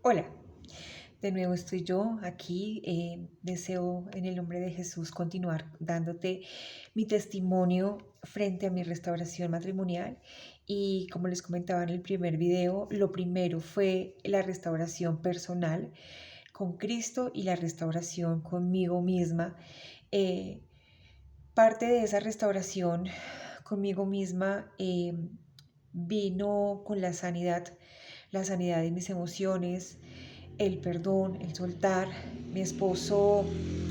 Hola, de nuevo estoy yo aquí. Deseo en el nombre de Jesús continuar dándote mi testimonio frente a mi restauración matrimonial. Y como les comentaba en el primer video, lo primero fue la restauración personal con Cristo y la restauración conmigo misma. Eh, Parte de esa restauración conmigo misma vino con la sanidad de mis emociones, el perdón, el soltar. Mi esposo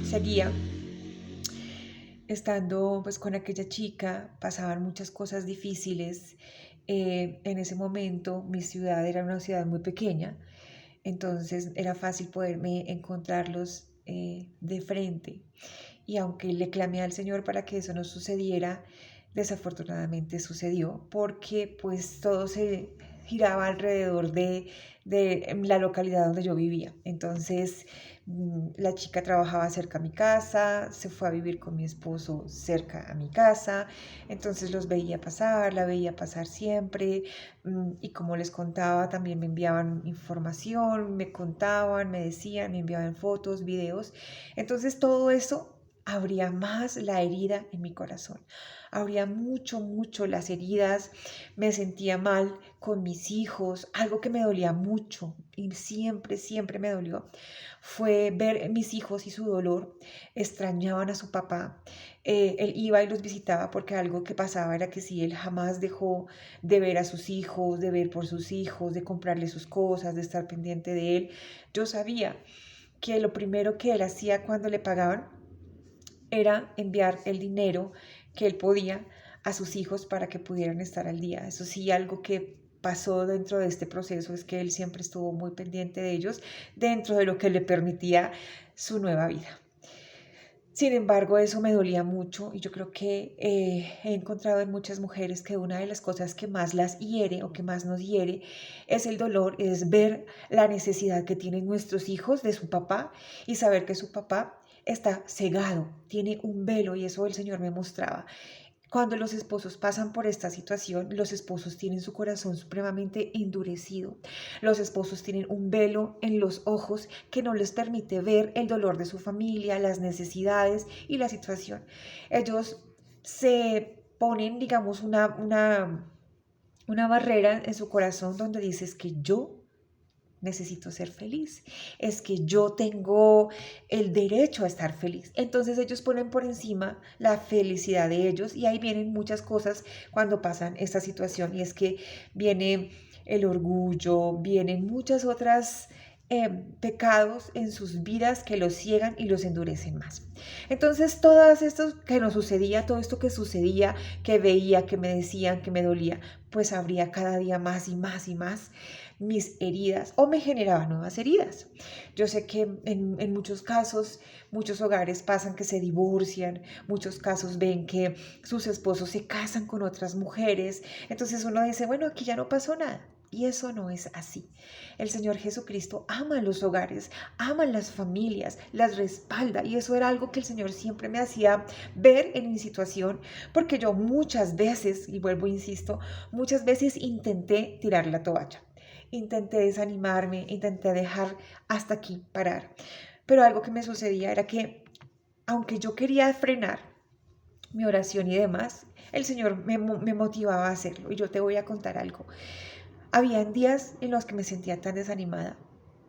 seguía estando pues con aquella chica, pasaban muchas cosas difíciles. En ese momento mi ciudad era una ciudad muy pequeña, entonces era fácil poderme encontrarlos de frente. Y aunque le clamé al Señor para que eso no sucediera, desafortunadamente sucedió porque pues todo se giraba alrededor de la localidad donde yo vivía. Entonces la chica trabajaba cerca a mi casa, se fue a vivir con mi esposo cerca a mi casa, entonces los veía pasar, la veía pasar siempre. Y como les contaba, también me enviaban información, me contaban, me decían, me enviaban fotos, videos. Entonces todo eso abría más la herida en mi corazón. Abría mucho las heridas. Me sentía mal con mis hijos. Algo que me dolía mucho y siempre me dolió fue ver mis hijos y su dolor. Extrañaban a su papá. Él iba y los visitaba porque algo que pasaba era que si él jamás dejó de ver a sus hijos, de ver por sus hijos, de comprarle sus cosas, de estar pendiente de él, yo sabía que lo primero que él hacía cuando le pagaban era enviar el dinero que él podía a sus hijos para que pudieran estar al día. Eso sí, algo que pasó dentro de este proceso es que él siempre estuvo muy pendiente de ellos dentro de lo que le permitía su nueva vida. Sin embargo, eso me dolía mucho y yo creo que he encontrado en muchas mujeres que una de las cosas que más las hiere o que más nos hiere es el dolor, es ver la necesidad que tienen nuestros hijos de su papá y saber que su papá está cegado, tiene un velo y eso el Señor me mostraba. Cuando los esposos pasan por esta situación, los esposos tienen su corazón supremamente endurecido. Los esposos tienen un velo en los ojos que no les permite ver el dolor de su familia, las necesidades y la situación. Ellos se ponen, digamos, una barrera en su corazón donde dices que yo necesito ser feliz, es que yo tengo el derecho a estar feliz. Entonces ellos ponen por encima la felicidad de ellos y ahí vienen muchas cosas cuando pasan esta situación y es que viene el orgullo, vienen muchas otras pecados en sus vidas que los ciegan y los endurecen más. Entonces, todo esto que nos sucedía, todo esto que sucedía, que veía, que me decían, que me dolía, pues abría cada día más y más y más mis heridas o me generaba nuevas heridas. Yo sé que en muchos casos, muchos hogares pasan que se divorcian, muchos casos ven que sus esposos se casan con otras mujeres, entonces uno dice, bueno, aquí ya no pasó nada. Y eso no es así. El Señor Jesucristo ama los hogares, ama las familias, las respalda. Y eso era algo que el Señor siempre me hacía ver en mi situación, porque yo muchas veces, y vuelvo, insisto, muchas veces intenté tirar la toalla. Intenté desanimarme, intenté dejar hasta aquí, parar. Pero algo que me sucedía era que, aunque yo quería frenar mi oración y demás, el Señor me motivaba a hacerlo. Y yo te voy a contar algo. Habían días en los que me sentía tan desanimada,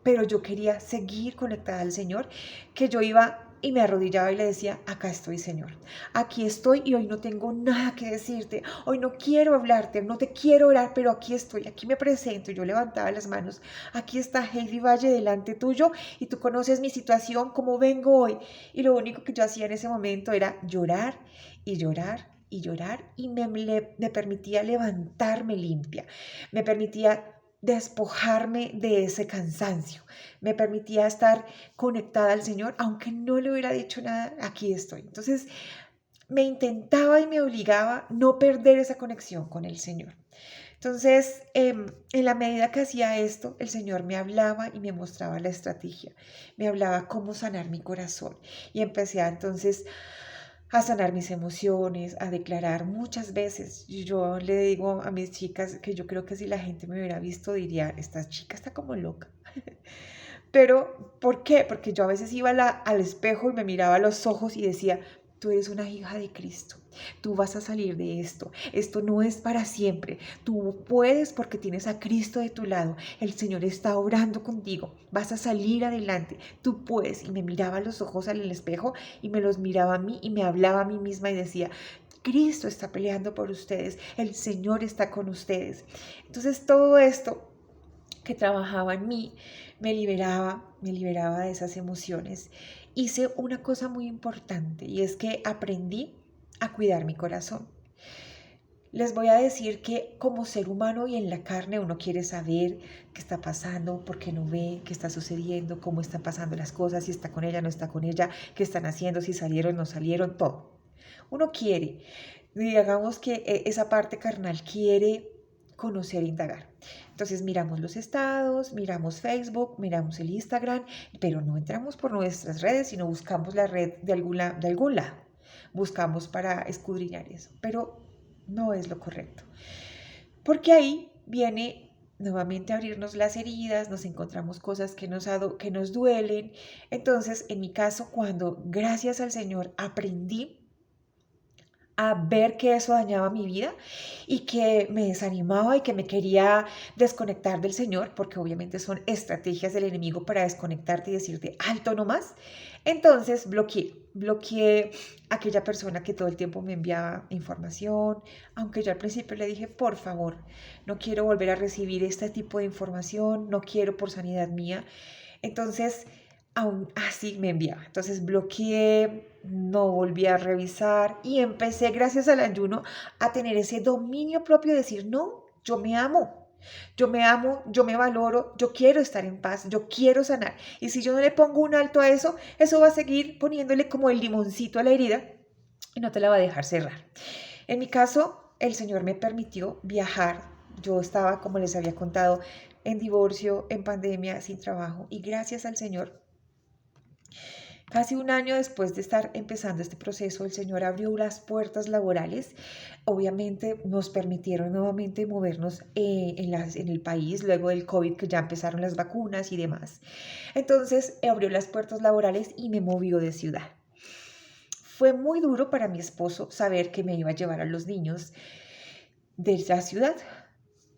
pero yo quería seguir conectada al Señor, que yo iba y me arrodillaba y le decía, acá estoy, Señor, aquí estoy y hoy no tengo nada que decirte, hoy no quiero hablarte, no te quiero orar, pero aquí estoy, aquí me presento. Yo levantaba las manos, aquí está Heidi Valle delante tuyo y tú conoces mi situación, cómo vengo hoy. Y lo único que yo hacía en ese momento era llorar y llorar y llorar y me permitía levantarme limpia, me permitía despojarme de ese cansancio, me permitía estar conectada al Señor, aunque no le hubiera dicho nada, aquí estoy. Entonces me intentaba y me obligaba a no perder esa conexión con el Señor. Entonces, en la medida que hacía esto, el Señor me hablaba y me mostraba la estrategia, me hablaba cómo sanar mi corazón y empecé entonces a sanar mis emociones, a declarar muchas veces. Yo le digo a mis chicas que yo creo que si la gente me hubiera visto diría, esta chica está como loca. Pero, ¿por qué? Porque yo a veces iba al espejo y me miraba a los ojos y decía, tú eres una hija de Cristo, tú vas a salir de esto no es para siempre, tú puedes porque tienes a Cristo de tu lado, el Señor está orando contigo, vas a salir adelante, tú puedes. Y me miraba a los ojos al espejo y me los miraba a mí y me hablaba a mí misma y decía, Cristo está peleando por ustedes, el Señor está con ustedes. Entonces todo esto que trabajaba en mí me liberaba de esas emociones. Hice una cosa muy importante y es que aprendí a cuidar mi corazón. Les voy a decir que como ser humano y en la carne uno quiere saber qué está pasando, por qué no ve, qué está sucediendo, cómo están pasando las cosas, si está con ella, no está con ella, qué están haciendo, si salieron, no salieron, todo. Uno quiere, digamos que esa parte carnal quiere conocer e indagar. Entonces miramos los estados, miramos Facebook, miramos el Instagram, pero no entramos por nuestras redes, sino buscamos la red de algún lado. Buscamos para escudriñar eso, pero no es lo correcto. Porque ahí viene nuevamente a abrirnos las heridas, nos encontramos cosas que nos duelen. Entonces, en mi caso, cuando gracias al Señor aprendí a ver que eso dañaba mi vida y que me desanimaba y que me quería desconectar del Señor, porque obviamente son estrategias del enemigo para desconectarte y decirte alto no más. Entonces bloqueé a aquella persona que todo el tiempo me enviaba información, aunque yo al principio le dije, por favor, no quiero volver a recibir este tipo de información, no quiero por sanidad mía. Entonces, aún así me enviaba. Entonces bloqueé, no volví a revisar y empecé, gracias al ayuno, a tener ese dominio propio de decir, no, yo me valoro, yo quiero estar en paz, yo quiero sanar. Y si yo no le pongo un alto a eso, eso va a seguir poniéndole como el limoncito a la herida y no te la va a dejar cerrar. En mi caso, el Señor me permitió viajar. Yo estaba, como les había contado, en divorcio, en pandemia, sin trabajo y gracias al Señor casi un año después de estar empezando este proceso, el Señor abrió las puertas laborales. Obviamente nos permitieron nuevamente movernos en el país luego del COVID, que ya empezaron las vacunas y demás. Entonces abrió las puertas laborales y me movió de ciudad. Fue muy duro para mi esposo saber que me iba a llevar a los niños de la ciudad.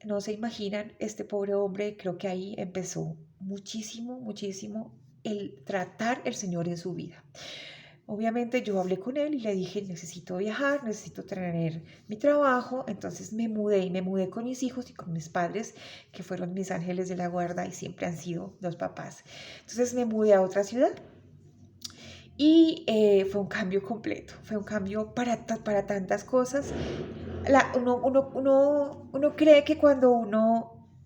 No se imaginan, este pobre hombre, creo que ahí empezó muchísimo el tratar el Señor en su vida. Obviamente yo hablé con él y le dije, necesito viajar, necesito tener mi trabajo. Entonces me mudé y me mudé con mis hijos y con mis padres, que fueron mis ángeles de la guarda y siempre han sido los papás. Entonces me mudé a otra ciudad y fue un cambio completo, fue un cambio para tantas cosas. Uno cree que cuando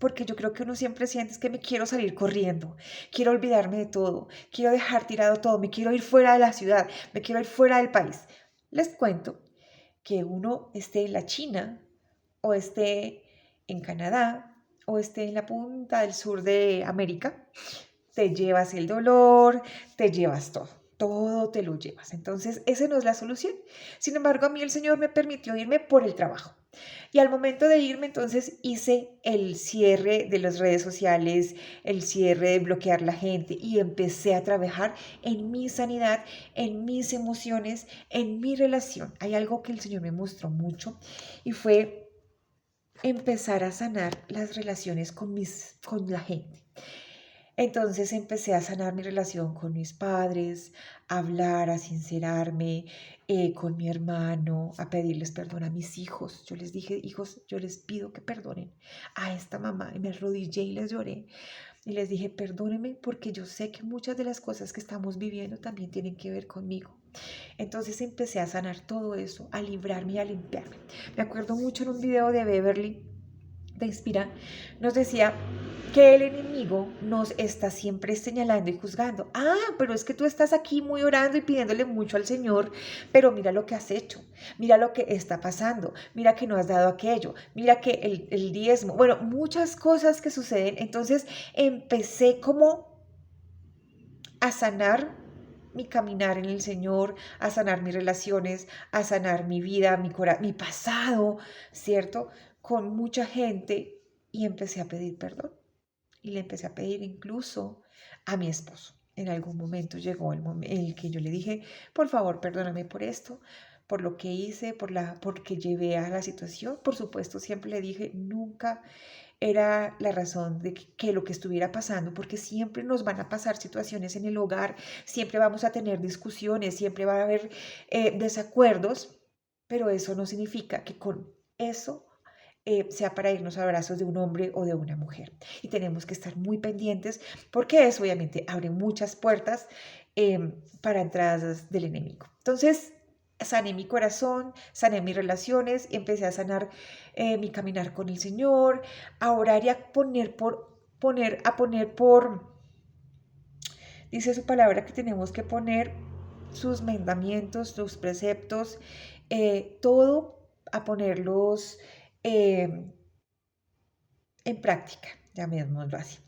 porque yo creo que uno siempre siente es que me quiero salir corriendo, quiero olvidarme de todo, quiero dejar tirado todo, me quiero ir fuera de la ciudad, me quiero ir fuera del país. Les cuento que uno esté en la China o esté en Canadá o esté en la punta del sur de América, te llevas el dolor, te llevas todo te lo llevas. Entonces, esa no es la solución. Sin embargo, a mí el Señor me permitió irme por el trabajo. Y al momento de irme, entonces hice el cierre de las redes sociales, el cierre de bloquear la gente y empecé a trabajar en mi sanidad, en mis emociones, en mi relación. Hay algo que el Señor me mostró mucho y fue empezar a sanar las relaciones con la gente. Entonces empecé a sanar mi relación con mis padres, a hablar, a sincerarme con mi hermano, a pedirles perdón a mis hijos. Yo les dije, hijos, yo les pido que perdonen a esta mamá. Y me arrodillé y les lloré. Y les dije, perdónenme porque yo sé que muchas de las cosas que estamos viviendo también tienen que ver conmigo. Entonces empecé a sanar todo eso, a librarme y a limpiarme. Me acuerdo mucho en un video de Beverly de Inspira, nos decía que el enemigo nos está siempre señalando y juzgando. Ah, pero es que tú estás aquí muy orando y pidiéndole mucho al Señor, pero mira lo que has hecho, mira lo que está pasando, mira que no has dado aquello, mira que el diezmo, bueno, muchas cosas que suceden. Entonces empecé como a sanar mi caminar en el Señor, a sanar mis relaciones, a sanar mi vida, mi pasado, ¿cierto? Con mucha gente y empecé a pedir perdón. y le empecé a pedir incluso a mi esposo. En algún momento llegó el momento en el que yo le dije, por favor, perdóname por esto, por lo que hice, porque llevé a la situación. Por supuesto, siempre le dije, nunca era la razón de que lo que estuviera pasando, porque siempre nos van a pasar situaciones en el hogar, siempre vamos a tener discusiones, siempre va a haber desacuerdos, pero eso no significa que con eso sea para irnos a abrazos de un hombre o de una mujer. Y tenemos que estar muy pendientes porque eso obviamente abre muchas puertas para entradas del enemigo. Entonces, sané mi corazón, sané mis relaciones, empecé a sanar mi caminar con el Señor, a orar y a dice su palabra que tenemos que poner sus mandamientos, sus preceptos, todo a ponerlos eh, en práctica, llamémoslo así.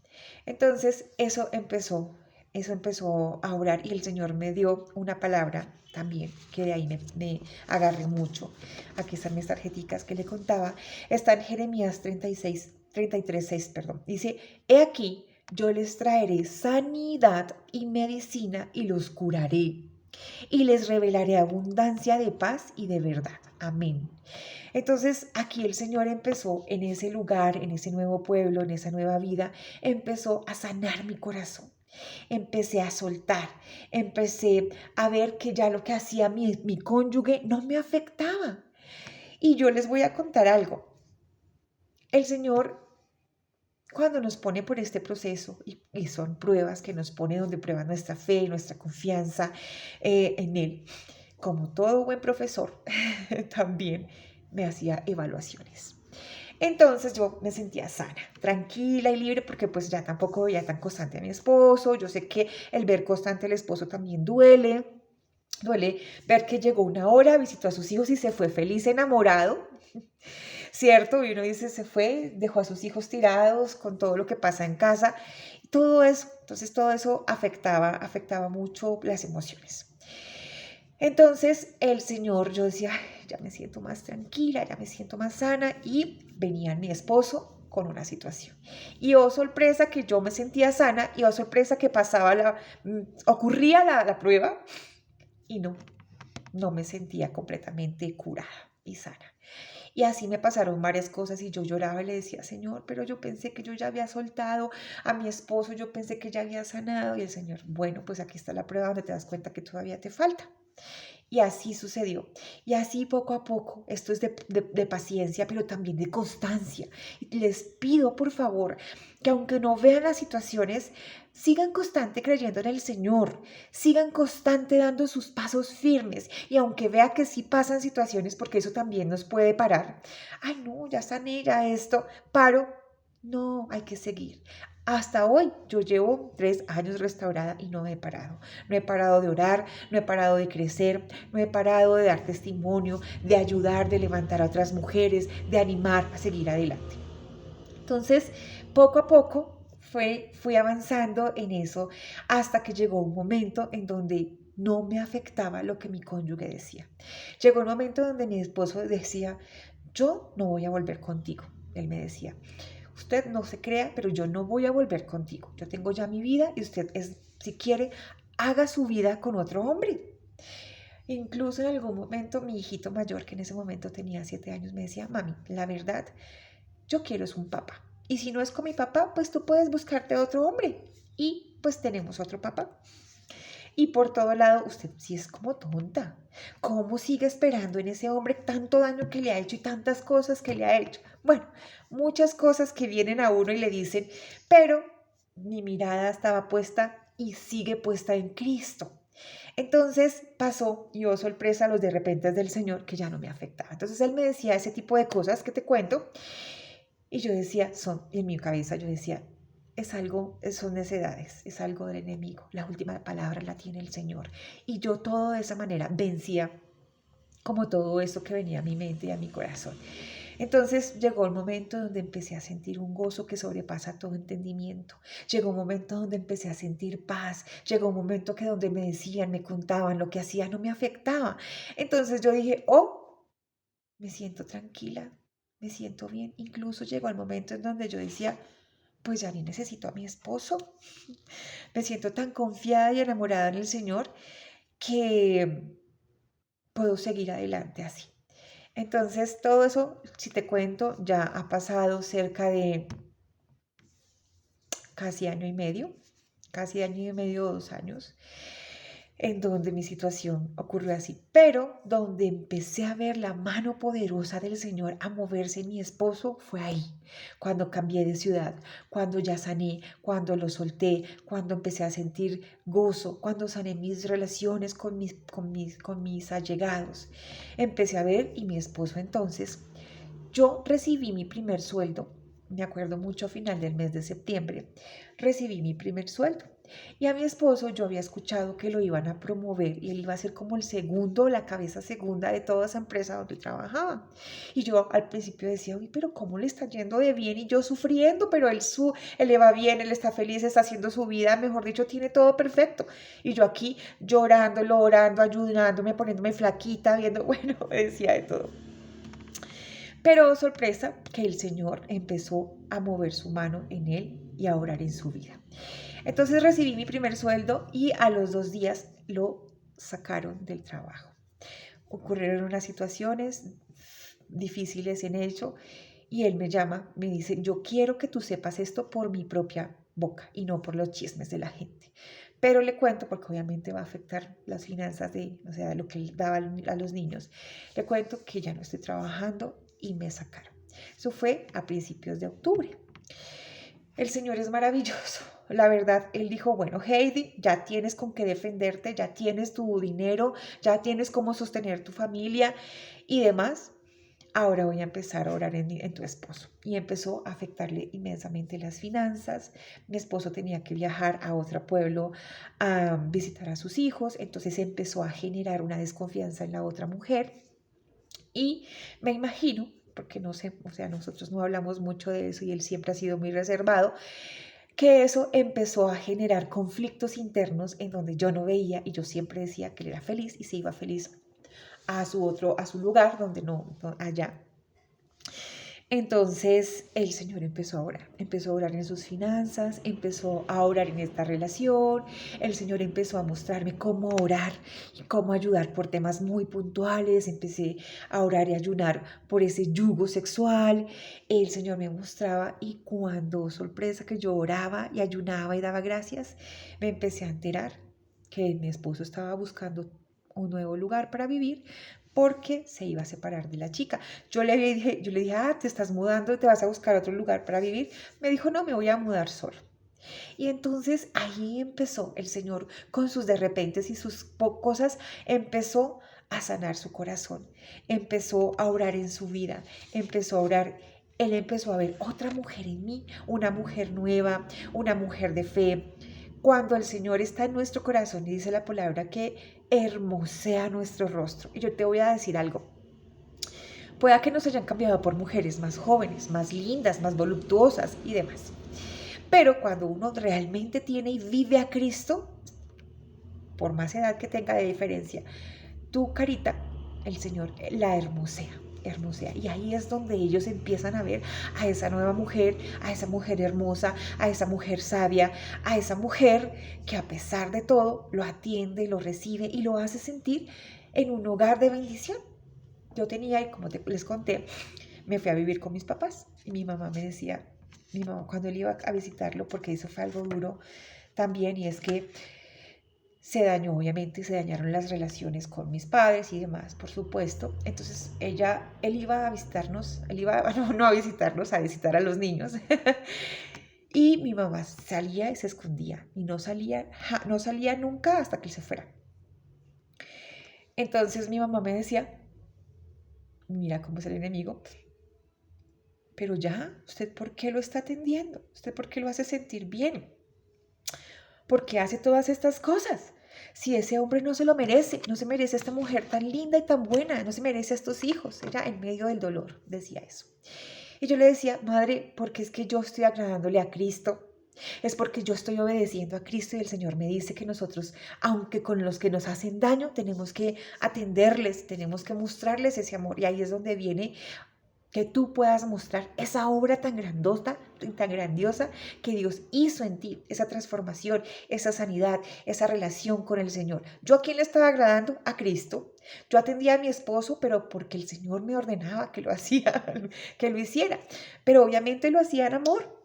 Entonces eso empezó a orar y el Señor me dio una palabra también, que de ahí me agarré mucho. Aquí están mis tarjeticas que le contaba. Está en Jeremías 33:6, perdón. Dice, he aquí, yo les traeré sanidad y medicina y los curaré y les revelaré abundancia de paz y de verdad. Amén. Entonces aquí el Señor empezó en ese lugar, en ese nuevo pueblo, en esa nueva vida, empezó a sanar mi corazón. Empecé a soltar, empecé a ver que ya lo que hacía mi cónyuge no me afectaba. Y yo les voy a contar algo. El Señor, cuando nos pone por este proceso, y son pruebas que nos pone donde prueba nuestra fe y nuestra confianza en Él, como todo buen profesor, también me hacía evaluaciones. Entonces yo me sentía sana, tranquila y libre porque pues ya tampoco veía tan constante a mi esposo. Yo sé que el ver constante al esposo también duele. Duele ver que llegó una hora, visitó a sus hijos y se fue feliz, enamorado, ¿cierto? Y uno dice, se fue, dejó a sus hijos tirados con todo lo que pasa en casa. Todo eso, entonces todo eso afectaba mucho las emociones. Entonces el Señor, yo decía, "Ay, ya me siento más tranquila, ya me siento más sana", y venía mi esposo con una situación. Y oh sorpresa que yo me sentía sana y oh sorpresa que ocurría la prueba y no me sentía completamente curada y sana. Y así me pasaron varias cosas y yo lloraba y le decía, Señor, pero yo pensé que yo ya había soltado a mi esposo, yo pensé que ya había sanado. Y el Señor, bueno, pues aquí está la prueba donde te das cuenta que todavía te falta. Y así sucedió. Y así poco a poco, esto es de paciencia, pero también de constancia. Y les pido, por favor, que aunque no vean las situaciones, sigan constante creyendo en el Señor, sigan constante dando sus pasos firmes. Y aunque vea que sí pasan situaciones, porque eso también nos puede parar. Ay, no, ya sané, ya esto, paro. No, hay que seguir. Hasta hoy yo llevo 3 años restaurada y no he parado. No he parado de orar, no he parado de crecer, no he parado de dar testimonio, de ayudar, de levantar a otras mujeres, de animar a seguir adelante. Entonces, poco a poco fui avanzando en eso hasta que llegó un momento en donde no me afectaba lo que mi cónyuge decía. Llegó un momento donde mi esposo decía, yo no voy a volver contigo. Él me decía, usted no se crea, pero yo no voy a volver contigo. Yo tengo ya mi vida y usted, si quiere, haga su vida con otro hombre. Incluso en algún momento mi hijito mayor, que en ese momento tenía 7 años, me decía, mami, la verdad, yo quiero es un papá. Y si no es con mi papá, pues tú puedes buscarte otro hombre. Y pues tenemos otro papá. Y por todo lado, usted sí es como tonta. ¿Cómo sigue esperando en ese hombre tanto daño que le ha hecho y tantas cosas que le ha hecho? Bueno, muchas cosas que vienen a uno y le dicen, pero mi mirada estaba puesta y sigue puesta en Cristo. Entonces pasó y oh sorpresa los de repente del Señor que ya no me afectaba. Entonces él me decía ese tipo de cosas que te cuento y yo decía, y en mi cabeza yo decía, son necedades, es algo del enemigo. La última palabra la tiene el Señor. Y yo todo de esa manera vencía como todo eso que venía a mi mente y a mi corazón. Entonces llegó el momento donde empecé a sentir un gozo que sobrepasa todo entendimiento. Llegó un momento donde empecé a sentir paz. Llegó un momento que donde me decían, me contaban lo que hacía, no me afectaba. Entonces yo dije, oh, me siento tranquila, me siento bien. Incluso llegó el momento en donde yo decía, pues ya ni necesito a mi esposo. Me siento tan confiada y enamorada en el Señor que puedo seguir adelante así. Entonces, todo eso, si te cuento, ya ha pasado cerca de casi año y medio, casi año y medio o 2 años, en donde mi situación ocurrió así, pero donde empecé a ver la mano poderosa del Señor a moverse en mi esposo fue ahí, cuando cambié de ciudad, cuando ya sané, cuando lo solté, cuando empecé a sentir gozo, cuando sané mis relaciones con mis allegados. Empecé a ver y mi esposo entonces, yo recibí mi primer sueldo, me acuerdo mucho a final del mes de septiembre, recibí mi primer sueldo. Y a mi esposo yo había escuchado que lo iban a promover y él iba a ser como el segundo, la cabeza segunda de toda esa empresa donde trabajaba. Y yo al principio decía, uy, pero ¿cómo le está yendo de bien? Y yo sufriendo, pero él le va bien, él está feliz, está haciendo su vida, mejor dicho, tiene todo perfecto. Y yo aquí llorando, orando, ayudándome, poniéndome flaquita, viendo, bueno, decía de todo. Pero sorpresa que el Señor empezó a mover su mano en él y a orar en su vida. Entonces recibí mi primer sueldo y a los 2 días lo sacaron del trabajo. Ocurrieron unas situaciones difíciles en ello y él me llama, me dice, yo quiero que tú sepas esto por mi propia boca y no por los chismes de la gente. Pero le cuento, porque obviamente va a afectar las finanzas o sea, lo que él daba a los niños. Le cuento que ya no estoy trabajando y me sacaron. Eso fue a principios de octubre. El Señor es maravilloso. La verdad, Él dijo, bueno, Heidi, ya tienes con qué defenderte, ya tienes tu dinero, ya tienes cómo sostener tu familia y demás. Ahora voy a empezar a orar en tu esposo. Y empezó a afectarle inmensamente las finanzas. Mi esposo tenía que viajar a otro pueblo a visitar a sus hijos. Entonces empezó a generar una desconfianza en la otra mujer. Y me imagino, porque no sé, o sea, nosotros no hablamos mucho de eso y él siempre ha sido muy reservado, que eso empezó a generar conflictos internos en donde yo no veía y yo siempre decía que él era feliz y se iba feliz a su lugar donde no allá. Entonces el Señor empezó a orar en sus finanzas, empezó a orar en esta relación, el Señor empezó a mostrarme cómo orar y cómo ayudar por temas muy puntuales, empecé a orar y ayunar por ese yugo sexual, el Señor me mostraba y cuando, sorpresa, que yo oraba y ayunaba y daba gracias, me empecé a enterar que mi esposo estaba buscando un nuevo lugar para vivir porque se iba a separar de la chica. Yo le dije, te estás mudando, te vas a buscar otro lugar para vivir. Me dijo, no, me voy a mudar solo. Y entonces ahí empezó el Señor con sus de repentes y sus cosas, empezó a sanar su corazón, empezó a orar en su vida, empezó a orar. Él empezó a ver otra mujer en mí, una mujer nueva, una mujer de fe. Cuando el Señor está en nuestro corazón y dice la palabra que hermosea nuestro rostro. Y yo te voy a decir algo. Pueda que nos hayan cambiado por mujeres más jóvenes, más lindas, más voluptuosas y demás. Pero cuando uno realmente tiene y vive a Cristo, por más edad que tenga de diferencia, tu carita, el Señor la hermosea. Y ahí es donde ellos empiezan a ver a esa nueva mujer, a esa mujer hermosa, a esa mujer sabia, a esa mujer que a pesar de todo lo atiende, lo recibe y lo hace sentir en un hogar de bendición. Yo tenía, y como les conté, me fui a vivir con mis papás y mi mamá me decía, mi mamá cuando él iba a visitarlo, porque eso fue algo duro también, y es que se dañó, obviamente, se dañaron las relaciones con mis padres y demás, por supuesto. Entonces, él iba a visitarnos, no a visitarnos, a visitar a los niños. Y mi mamá salía y se escondía y no salía nunca hasta que él se fuera. Entonces mi mamá me decía, mira cómo es el enemigo, pero ya, ¿usted por qué lo está atendiendo? ¿Usted por qué lo hace sentir bien? ¿Por qué hace todas estas cosas? Si ese hombre no se lo merece, no se merece a esta mujer tan linda y tan buena, no se merece a estos hijos. Ella en medio del dolor decía eso. Y yo le decía, madre, porque es que yo estoy agradándole a Cristo. Es porque yo estoy obedeciendo a Cristo y el Señor me dice que nosotros, aunque con los que nos hacen daño, tenemos que atenderles, tenemos que mostrarles ese amor. Y ahí es donde viene que tú puedas mostrar esa obra tan grandiosa que Dios hizo en ti, esa transformación, esa sanidad, esa relación con el Señor. ¿Yo a quién le estaba agradando? A Cristo. Yo atendía a mi esposo, pero porque el Señor me ordenaba que lo hacía, que lo hiciera. Pero obviamente lo hacía en amor.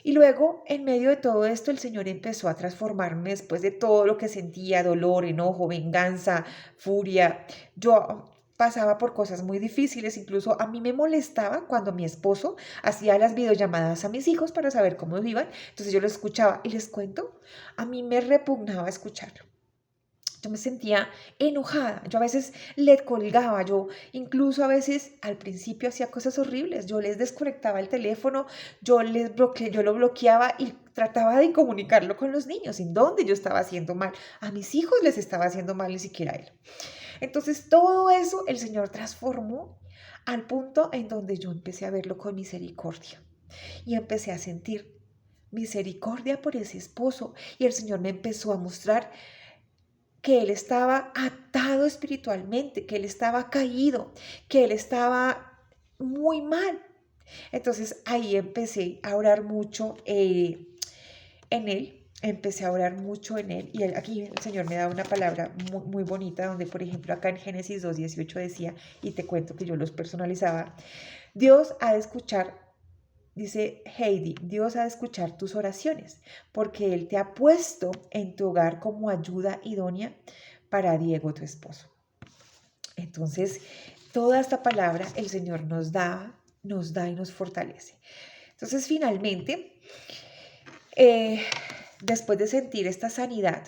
Y luego, en medio de todo esto, el Señor empezó a transformarme después de todo lo que sentía, dolor, enojo, venganza, furia. Yo pasaba por cosas muy difíciles, incluso a mí me molestaba cuando mi esposo hacía las videollamadas a mis hijos para saber cómo iban, entonces yo lo escuchaba y les cuento, a mí me repugnaba escucharlo. Yo me sentía enojada, yo a veces le colgaba, yo incluso a veces al principio hacía cosas horribles, yo les desconectaba el teléfono, yo lo bloqueaba y trataba de comunicarlo con los niños, en donde yo estaba haciendo mal, a mis hijos les estaba haciendo mal, ni siquiera a él. Entonces todo eso el Señor transformó al punto en donde yo empecé a verlo con misericordia y empecé a sentir misericordia por ese esposo y el Señor me empezó a mostrar que él estaba atado espiritualmente, que él estaba caído, que él estaba muy mal. Entonces ahí empecé a orar mucho en él, empecé a orar mucho en él y aquí el Señor me da una palabra muy, muy bonita donde, por ejemplo, acá en Génesis 2:18 decía, y te cuento que yo los personalizaba, Dios ha de escuchar. Dice Heidi, Dios ha de escuchar tus oraciones, porque Él te ha puesto en tu hogar como ayuda idónea para Diego, tu esposo. Entonces, toda esta palabra el Señor nos da y nos fortalece. Entonces, finalmente, después de sentir esta sanidad,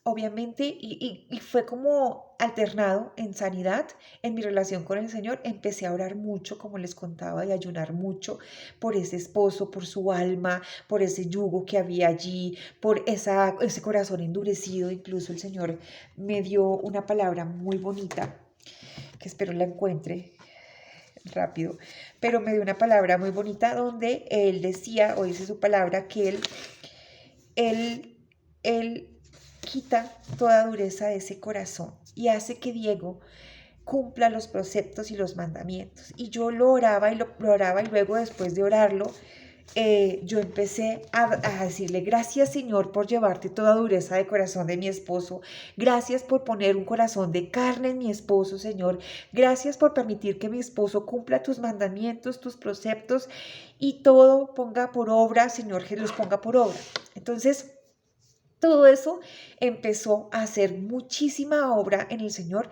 obviamente, y fue como alternado en sanidad, en mi relación con el Señor, empecé a orar mucho, como les contaba, y ayunar mucho por ese esposo, por su alma, por ese yugo que había allí, por ese corazón endurecido. Incluso el Señor me dio una palabra muy bonita, que espero la encuentre rápido, pero me dio una palabra muy bonita donde Él decía, o dice su palabra, que Él quita toda dureza de ese corazón y hace que Diego cumpla los preceptos y los mandamientos. Y yo lo oraba y oraba y luego después de orarlo, yo empecé a decirle, gracias Señor por llevarte toda dureza de corazón de mi esposo, gracias por poner un corazón de carne en mi esposo, Señor, gracias por permitir que mi esposo cumpla tus mandamientos, tus preceptos y todo ponga por obra, Señor, que los ponga por obra. Entonces, todo eso empezó a hacer muchísima obra en el Señor,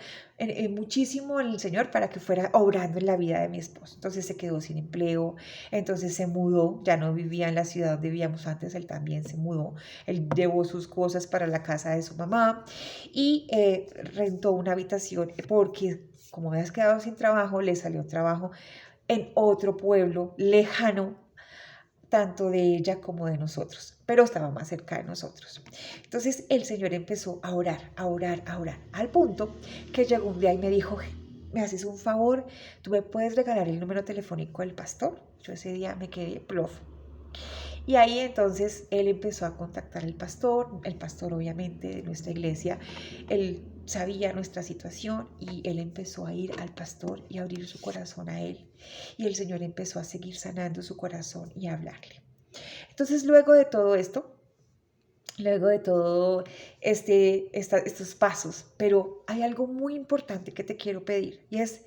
muchísimo en el Señor para que fuera obrando en la vida de mi esposo. Entonces se quedó sin empleo, entonces se mudó, ya no vivía en la ciudad donde vivíamos antes, él también se mudó, él llevó sus cosas para la casa de su mamá y rentó una habitación porque como habías quedado sin trabajo, le salió trabajo en otro pueblo lejano, tanto de ella como de nosotros, pero estaba más cerca de nosotros. Entonces el Señor empezó a orar, al punto que llegó un día y me dijo, ¿me haces un favor? ¿Tú me puedes regalar el número telefónico del pastor? Yo ese día me quedé plof. Y ahí entonces él empezó a contactar al pastor, el pastor obviamente de nuestra iglesia, él sabía nuestra situación y él empezó a ir al pastor y a abrir su corazón a él. Y el Señor empezó a seguir sanando su corazón y a hablarle. Entonces luego de todo esto, luego de todo estos pasos, pero hay algo muy importante que te quiero pedir y es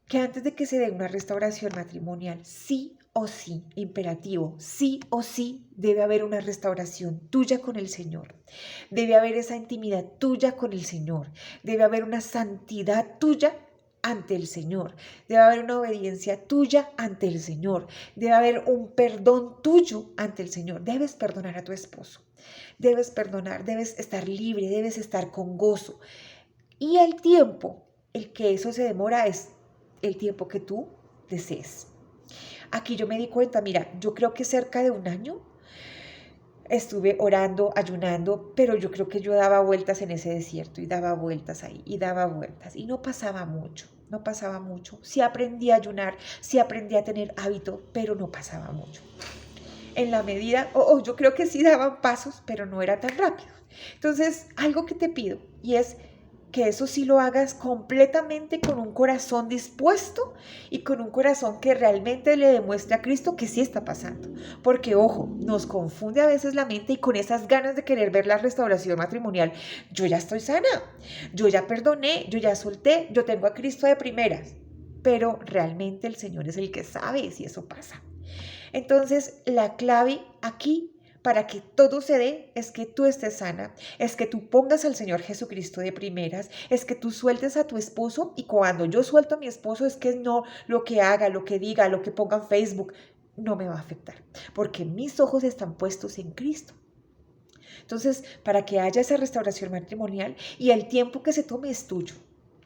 que antes de que se dé una restauración matrimonial, sí o sí, imperativo, sí o sí debe haber una restauración tuya con el Señor. Debe haber esa intimidad tuya con el Señor. Debe haber una santidad tuya ante el Señor. Debe haber una obediencia tuya ante el Señor. Debe haber un perdón tuyo ante el Señor. Debes perdonar a tu esposo. Debes perdonar, debes estar libre, debes estar con gozo. Y el tiempo, el que eso se demora es el tiempo que tú desees. Aquí yo me di cuenta, mira, yo creo que cerca de un año estuve orando, ayunando, pero yo creo que yo daba vueltas en ese desierto y daba vueltas ahí y daba vueltas y no pasaba mucho. Sí aprendí a ayunar, sí aprendí a tener hábito, pero no pasaba mucho. En la medida, yo creo que sí daban pasos, pero no era tan rápido. Entonces, algo que te pido y es que eso sí lo hagas completamente con un corazón dispuesto y con un corazón que realmente le demuestre a Cristo que sí está pasando. Porque, ojo, nos confunde a veces la mente y con esas ganas de querer ver la restauración matrimonial. Yo ya estoy sana, yo ya perdoné, yo ya solté, yo tengo a Cristo de primeras. Pero realmente el Señor es el que sabe si eso pasa. Entonces, la clave aquí para que todo se dé es que tú estés sana, es que tú pongas al Señor Jesucristo de primeras, es que tú sueltes a tu esposo, y cuando yo suelto a mi esposo es que no lo que haga, lo que diga, lo que ponga en Facebook, no me va a afectar, porque mis ojos están puestos en Cristo. Entonces, para que haya esa restauración matrimonial y el tiempo que se tome es tuyo.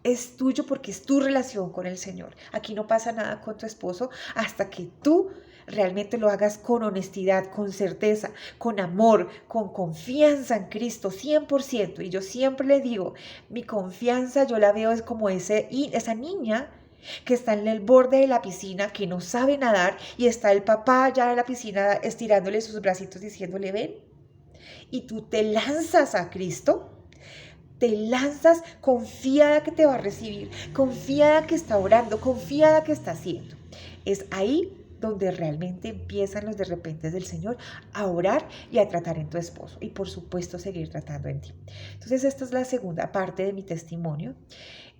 Es tuyo porque es tu relación con el Señor. Aquí no pasa nada con tu esposo hasta que tú realmente lo hagas con honestidad, con certeza, con amor, con confianza en Cristo, 100%. Y yo siempre le digo, mi confianza yo la veo es como esa niña que está en el borde de la piscina, que no sabe nadar, y está el papá allá en la piscina estirándole sus bracitos diciéndole, ven, y tú te lanzas a Cristo, te lanzas confiada que te va a recibir, confiada que está orando, confiada que está haciendo. Es ahí donde realmente empiezan los de repente del Señor a orar y a tratar en tu esposo y por supuesto seguir tratando en ti. Entonces esta es la segunda parte de mi testimonio.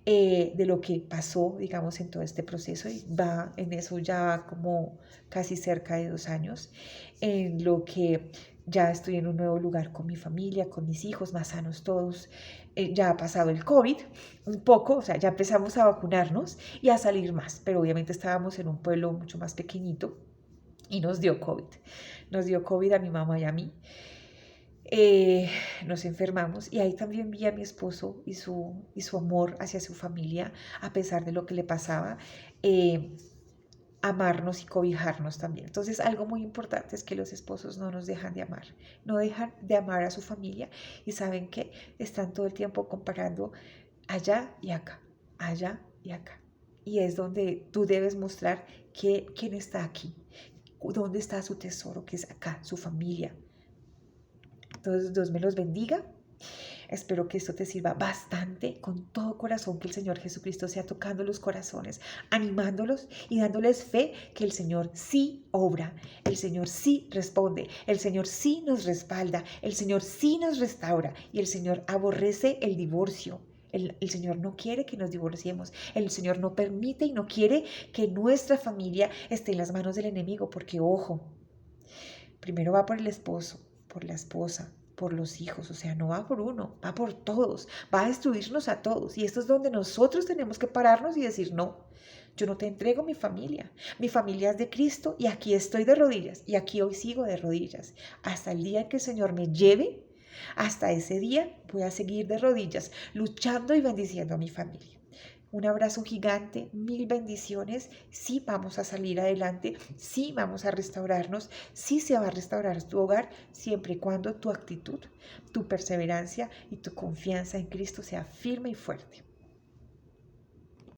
De lo que pasó, digamos, en todo este proceso, y va en eso ya como casi cerca de 2 años, en lo que ya estoy en un nuevo lugar con mi familia, con mis hijos, más sanos todos. Ya ha pasado el COVID un poco, o sea, ya empezamos a vacunarnos y a salir más, pero obviamente estábamos en un pueblo mucho más pequeñito y nos dio COVID. Nos dio COVID a mi mamá y a mí. Nos enfermamos y ahí también vi a mi esposo y su amor hacia su familia, a pesar de lo que le pasaba, amarnos y cobijarnos también. Entonces, algo muy importante es que los esposos no nos dejan de amar, no dejan de amar a su familia, y saben que están todo el tiempo comparando allá y acá, allá y acá. Y es donde tú debes mostrar quién está aquí, dónde está su tesoro, que es acá, su familia. Entonces, Dios me los bendiga. Espero que esto te sirva bastante, con todo corazón, que el Señor Jesucristo sea tocando los corazones, animándolos y dándoles fe que el Señor sí obra, el Señor sí responde, el Señor sí nos respalda, el Señor sí nos restaura, y el Señor aborrece el divorcio. El Señor no quiere que nos divorciemos. El Señor no permite y no quiere que nuestra familia esté en las manos del enemigo, porque, ojo, primero va por el esposo, por la esposa, por los hijos, o sea, no va por uno, va por todos, va a destruirnos a todos. Y esto es donde nosotros tenemos que pararnos y decir, no, yo no te entrego mi familia es de Cristo, y aquí estoy de rodillas, y aquí hoy sigo de rodillas, hasta el día en que el Señor me lleve. Hasta ese día voy a seguir de rodillas, luchando y bendiciendo a mi familia. Un abrazo gigante, 1000 bendiciones. Sí vamos a salir adelante, sí vamos a restaurarnos, sí se va a restaurar tu hogar, siempre y cuando tu actitud, tu perseverancia y tu confianza en Cristo sea firme y fuerte.